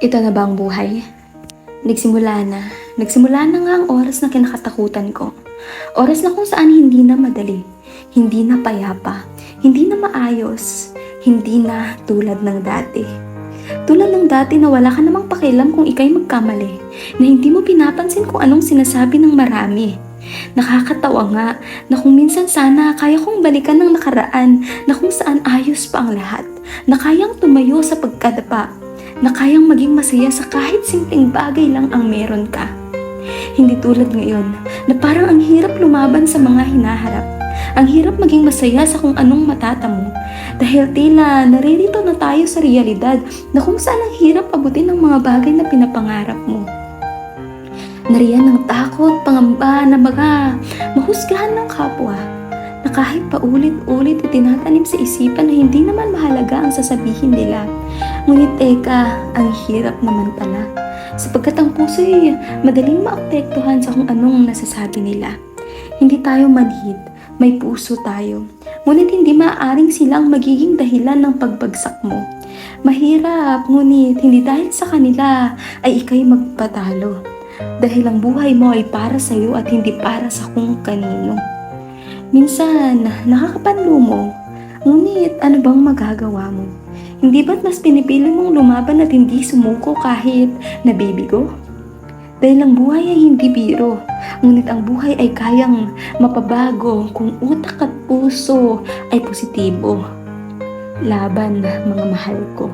Ito na ba ang buhay? Nagsimula na. Nagsimula na nga ang oras na kinakatakutan ko. Oras na kung saan hindi na madali, hindi na payapa, hindi na maayos, hindi na tulad ng dati. Tulad ng dati na wala ka namang pakialam kung ikay magkamali, na hindi mo pinapansin kung anong sinasabi ng marami. Nakakatawa nga na kung minsan sana kaya kong balikan ng nakaraan na kung saan ayos pa ang lahat, na kayang tumayo sa pagkadapa, na kayang maging masaya sa kahit simpleng bagay lang ang meron ka. Hindi tulad ngayon na parang ang hirap lumaban sa mga hinaharap. Ang hirap maging masaya sa kung anong matatamo. Dahil tila naririto na tayo sa realidad na kung saan ang hirap abutin ang mga bagay na pinapangarap mo. Nariyan ng takot, pangamba na baga mahusgahan ng kapwa, na kahit paulit-ulit itinatanim sa isipan na hindi naman mahalaga ang sasabihin nila. Ngunit teka, ang hirap naman pala. Sapagkat ang puso'y madaling maapektuhan sa kung anong nasasabi nila. Hindi tayo manhid, may puso tayo. Ngunit hindi maaaring silang magiging dahilan ng pagbagsak mo. Mahirap, ngunit hindi dahil sa kanila ay ikay magpatalo. Dahil ang buhay mo ay para sa iyo at hindi para sa kung kanino. Minsan, nakakapanlo mo, ngunit ano bang magagawa mo? Hindi ba't mas pinipili mong lumaban at hindi sumuko kahit nabibigo? Dahil ang buhay ay hindi biro, ngunit ang buhay ay kayang mapabago kung utak at puso ay positibo. Laban, mga mahal ko.